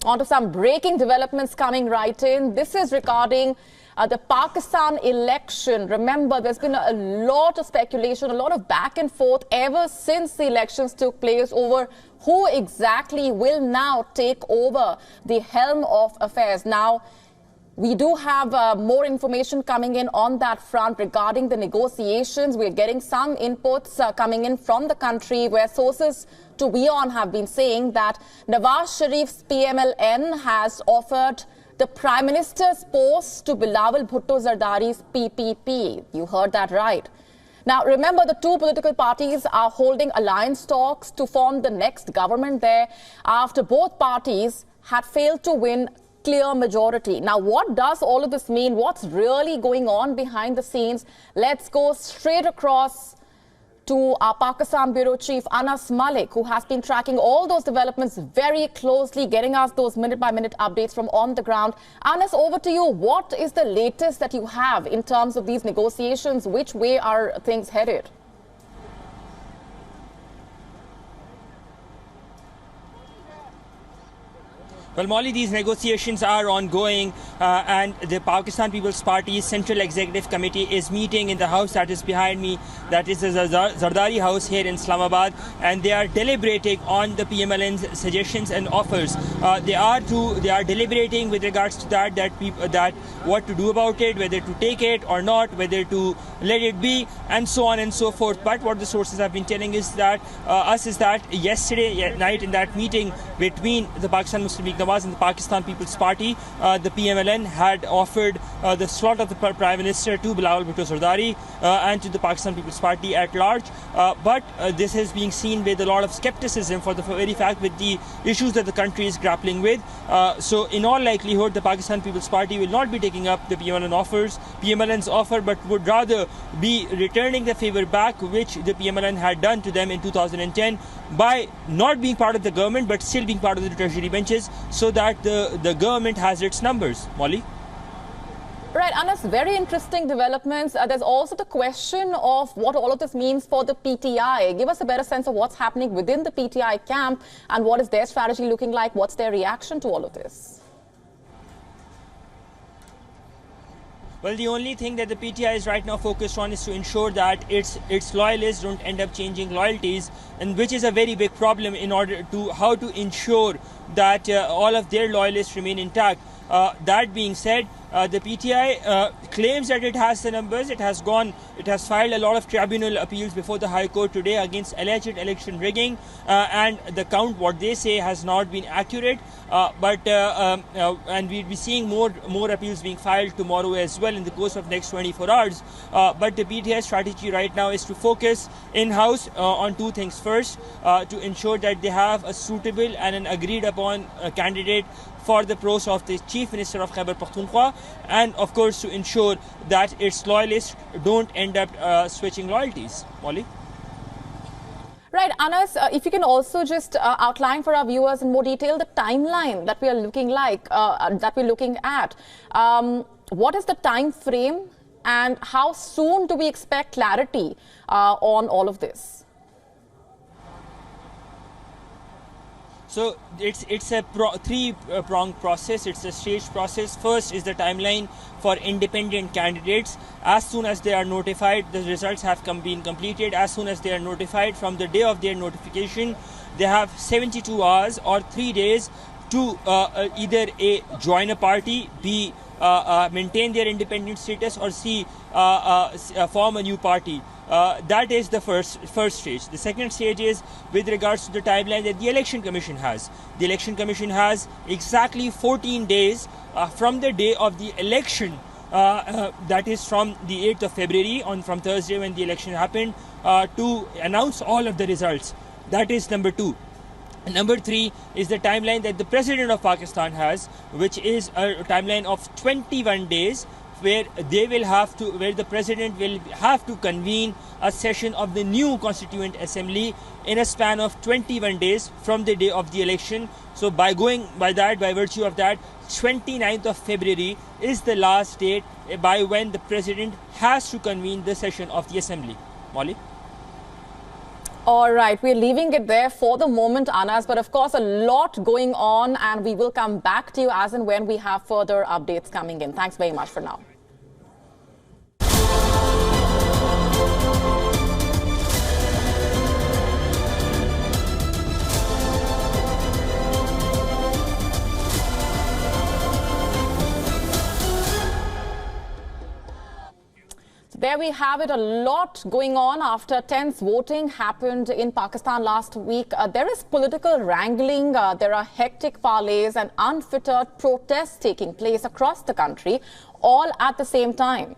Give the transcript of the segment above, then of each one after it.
On to some breaking developments coming right in. This is regarding the Pakistan election. Remember, there's been a lot of speculation, a lot of back and forth ever since the elections took place over who exactly will now take over the helm of affairs. Now, we do have more information coming in on that front regarding the negotiations. We're getting some inputs coming in from the country where sources to WION have been saying that Nawaz Sharif's PMLN has offered the Prime Minister's post to Bilawal Bhutto Zardari's PPP. You heard that right. Now, remember, the two political parties are holding alliance talks to form the next government there after both parties had failed to win clear majority. Now, what does all of this mean? What's really going on behind the scenes? Let's go straight across to our Pakistan Bureau Chief Anas Malik, who has been tracking all those developments very closely, getting us those minute-by-minute updates from on the ground. Anas, over to you. What is the latest that you have in terms of these negotiations? Which way are things headed? Well, Molly, these negotiations are ongoing and the Pakistan People's Party's Central Executive Committee is meeting in the house that is behind me, that is the Zardari House here in Islamabad, and they are deliberating on the PMLN's suggestions and offers. They are deliberating with regards to that what to do about it, whether to take it or not, whether to let it be, and so on and so forth. But what the sources have been telling is that yesterday night in that meeting between the Pakistan Muslim League Nawaz and the Pakistan People's Party, the PMLN had offered the slot of the Prime Minister to Bilawal Bhutto Zardari and to the Pakistan People's Party at large. But this is being seen with a lot of skepticism for the very fact with the issues that the country is grappling with. So in all likelihood, the Pakistan People's Party will not be taking up the PMLN's offer, but would rather be returning the favor back which the PMLN had done to them in 2010 by not being part of the government but still being part of the treasury benches, so that the government has its numbers. Molly? Right, Anas, very interesting developments. There's also the question of what all of this means for the PTI. Give us a better sense of what's happening within the PTI camp and what is their strategy looking like? What's their reaction to all of this? Well, the only thing that the PTI is right now focused on is to ensure that its loyalists don't end up changing loyalties, and which is a very big problem in order to how to ensure that all of their loyalists remain intact. That being said, the PTI claims that it has the numbers. It has filed a lot of tribunal appeals before the High Court today against alleged election rigging, and the count, what they say, has not been accurate. And we'll be seeing more appeals being filed tomorrow as well in the course of next 24 hours. But the PTI strategy right now is to focus in-house on two things. First, to ensure that they have a suitable and an agreed-upon candidate for the post of the Chief Minister of Khyber Pakhtunkhwa, and of course to ensure that its loyalists don't end up switching loyalties. Molly? Right, Anas, if you can also just outline for our viewers in more detail the timeline that we are looking at. What is the time frame and how soon do we expect clarity on all of this? So it's a three-pronged process. It's a staged process. First is the timeline for independent candidates. As soon as they are notified, the results have been completed. As soon as they are notified, from the day of their notification, they have 72 hours or 3 days to either A, join a party, B, maintain their independent status, or C, form a new party. That is the first stage. The second stage is with regards to the timeline that the Election Commission has. The Election Commission has exactly 14 days from the day of the election, that is from the 8th of February, from Thursday when the election happened, to announce all of the results. That is number 2. Number 3 is the timeline that the President of Pakistan has, which is a timeline of 21 days, where the President will have to convene a session of the new Constituent Assembly in a span of 21 days from the day of the election. So by virtue of that, 29th of February is the last date by when the President has to convene the session of the Assembly. Molly? All right, we're leaving it there for the moment, Anas, but of course a lot going on, and we will come back to you as and when we have further updates coming in. Thanks very much for now. There we have it, a lot going on after tense voting happened in Pakistan last week. There is political wrangling, there are hectic parleys and unfettered protests taking place across the country, all at the same time.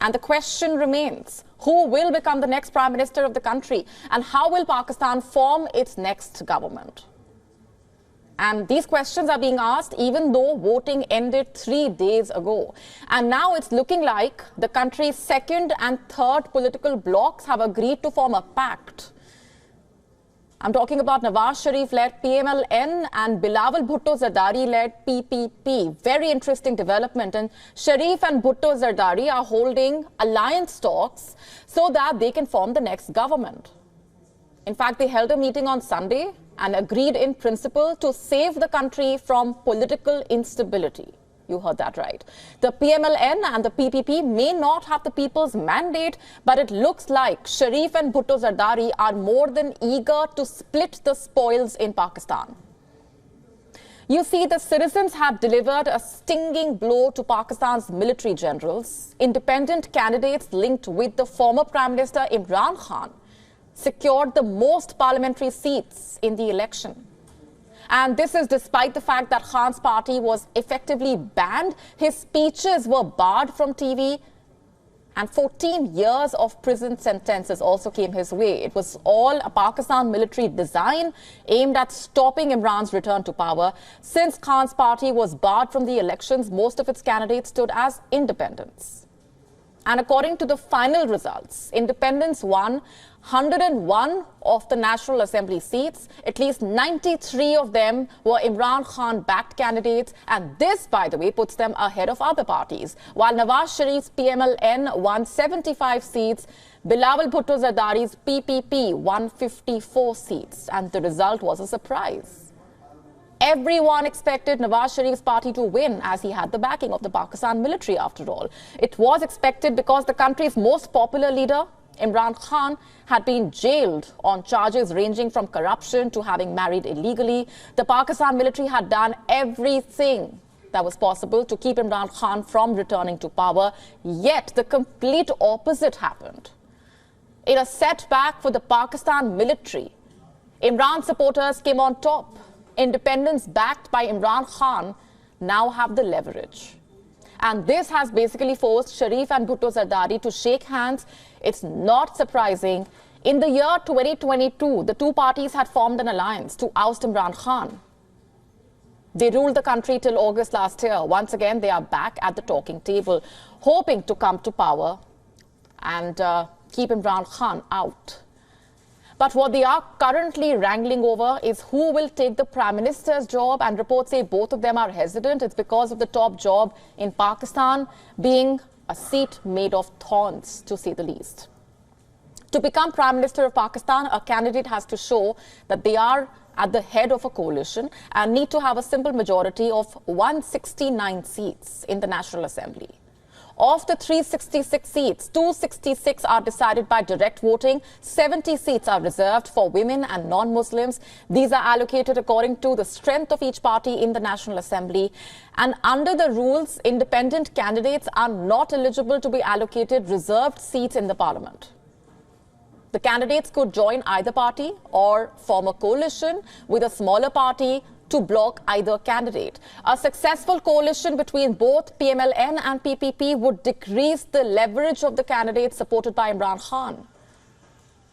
And the question remains, who will become the next Prime Minister of the country, and how will Pakistan form its next government? And these questions are being asked even though voting ended 3 days ago. And now it's looking like the country's second and third political blocs have agreed to form a pact. I'm talking about Nawaz Sharif-led PMLN and Bilawal Bhutto Zardari-led PPP. Very interesting development. And Sharif and Bhutto Zardari are holding alliance talks so that they can form the next government. In fact, they held a meeting on Sunday and agreed in principle to save the country from political instability. You heard that right. The PMLN and the PPP may not have the people's mandate, but it looks like Sharif and Bhutto Zardari are more than eager to split the spoils in Pakistan. You see, the citizens have delivered a stinging blow to Pakistan's military generals. Independent candidates linked with the former Prime Minister Imran Khan secured the most parliamentary seats in the election. And this is despite the fact that Khan's party was effectively banned. His speeches were barred from TV, and 14 years of prison sentences also came his way. It was all a Pakistan military design aimed at stopping Imran's return to power. Since Khan's party was barred from the elections, most of its candidates stood as independents. And according to the final results, independents won 101 of the National Assembly seats. At least 93 of them were Imran Khan-backed candidates. And this, by the way, puts them ahead of other parties. While Nawaz Sharif's PMLN won 75 seats, Bilawal Bhutto Zardari's PPP won 54 seats. And the result was a surprise. Everyone expected Nawaz Sharif's party to win, as he had the backing of the Pakistan military after all. It was expected because the country's most popular leader, Imran Khan, had been jailed on charges ranging from corruption to having married illegally. The Pakistan military had done everything that was possible to keep Imran Khan from returning to power. Yet the complete opposite happened. In a setback for the Pakistan military, Imran supporters came on top. Independents backed by Imran Khan now have the leverage. And this has basically forced Sharif and Bhutto Zardari to shake hands. It's not surprising. In the year 2022, the two parties had formed an alliance to oust Imran Khan. They ruled the country till August last year. Once again, they are back at the talking table, hoping to come to power and keep Imran Khan out. But what they are currently wrangling over is who will take the Prime Minister's job, and reports say both of them are hesitant. It's because of the top job in Pakistan being a seat made of thorns, to say the least. To become Prime Minister of Pakistan, a candidate has to show that they are at the head of a coalition and need to have a simple majority of 169 seats in the National Assembly. Of the 366 seats, 266 are decided by direct voting. 70 seats are reserved for women and non-Muslims. These are allocated according to the strength of each party in the National Assembly. And under the rules, independent candidates are not eligible to be allocated reserved seats in the parliament. The candidates could join either party or form a coalition with a smaller party to block either candidate. A successful coalition between both PMLN and PPP would decrease the leverage of the candidates supported by Imran Khan.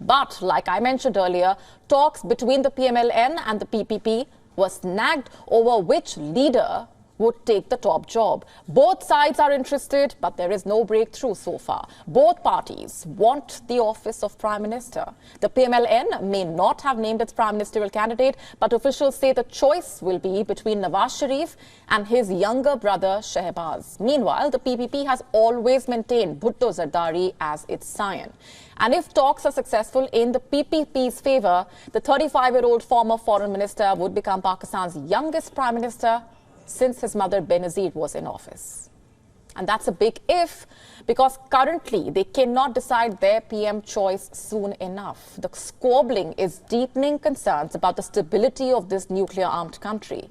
But, like I mentioned earlier, talks between the PMLN and the PPP were snagged over which leader would take the top job. Both sides are interested, but there is no breakthrough so far. Both parties want the office of Prime Minister. The PMLN may not have named its prime ministerial candidate, but officials say the choice will be between Nawaz Sharif and his younger brother Shehbaz. Meanwhile, the PPP has always maintained Bhutto Zardari as its scion. And if talks are successful in the PPP's favour, the 35-year-old former foreign minister would become Pakistan's youngest prime minister since his mother Benazir was in office. And that's a big if, because currently they cannot decide their PM choice soon enough. The squabbling is deepening concerns about the stability of this nuclear-armed country.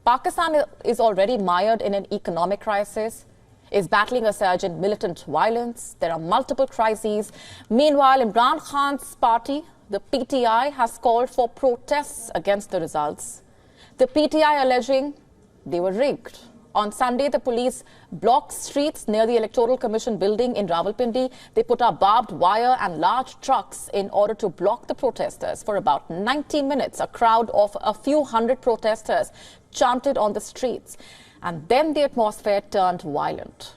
Pakistan is already mired in an economic crisis, is battling a surge in militant violence. There are multiple crises. Meanwhile, Imran Khan's party, the PTI, has called for protests against the results. The PTI alleging they were rigged. On Sunday, the police blocked streets near the Electoral Commission building in Rawalpindi. They put up barbed wire and large trucks in order to block the protesters. For about 90 minutes, a crowd of a few hundred protesters chanted on the streets. And then the atmosphere turned violent.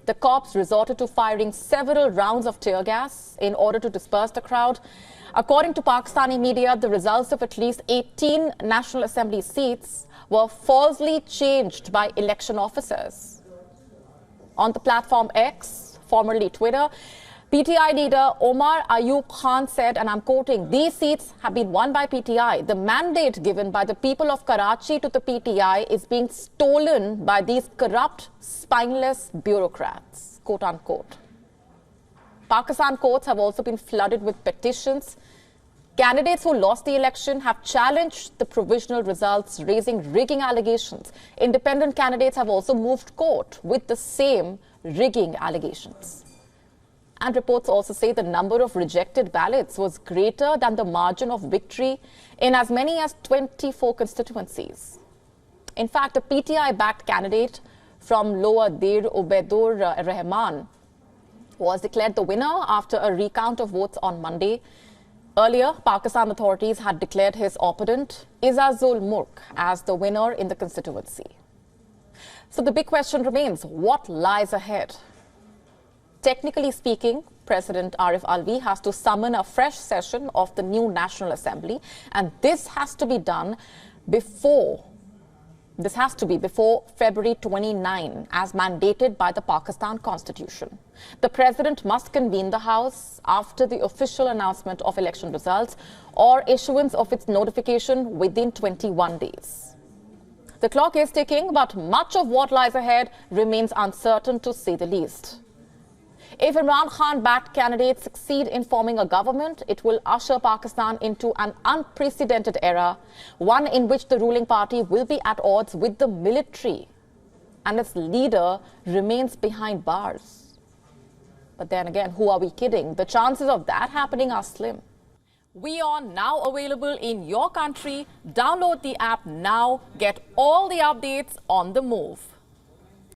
The cops resorted to firing several rounds of tear gas in order to disperse the crowd. According to Pakistani media, the results of at least 18 National Assembly seats were falsely changed by election officers. On the platform X, formerly Twitter, PTI leader Omar Ayub Khan said, and I'm quoting, "These seats have been won by PTI. The mandate given by the people of Karachi to the PTI is being stolen by these corrupt, spineless bureaucrats," quote unquote. Pakistan courts have also been flooded with petitions. Candidates who lost the election have challenged the provisional results, raising rigging allegations. Independent candidates have also moved court with the same rigging allegations. And reports also say the number of rejected ballots was greater than the margin of victory in as many as 24 constituencies. In fact, a PTI-backed candidate from Lower Dir, Ubaidur Rahman, was declared the winner after a recount of votes on Monday. Earlier, Pakistan authorities had declared his opponent, Izzazul Mulk, as the winner in the constituency. So the big question remains, what lies ahead? Technically speaking, President Arif Alvi has to summon a fresh session of the new National Assembly, and this has to be done before February 29, as mandated by the Pakistan Constitution. The President must convene the House after the official announcement of election results or issuance of its notification within 21 days. The clock is ticking, but much of what lies ahead remains uncertain, to say the least. If Imran Khan-backed candidates succeed in forming a government, it will usher Pakistan into an unprecedented era, one in which the ruling party will be at odds with the military and its leader remains behind bars. But then again, who are we kidding? The chances of that happening are slim. WION now available in your country. Download the app now. Get all the updates on the move.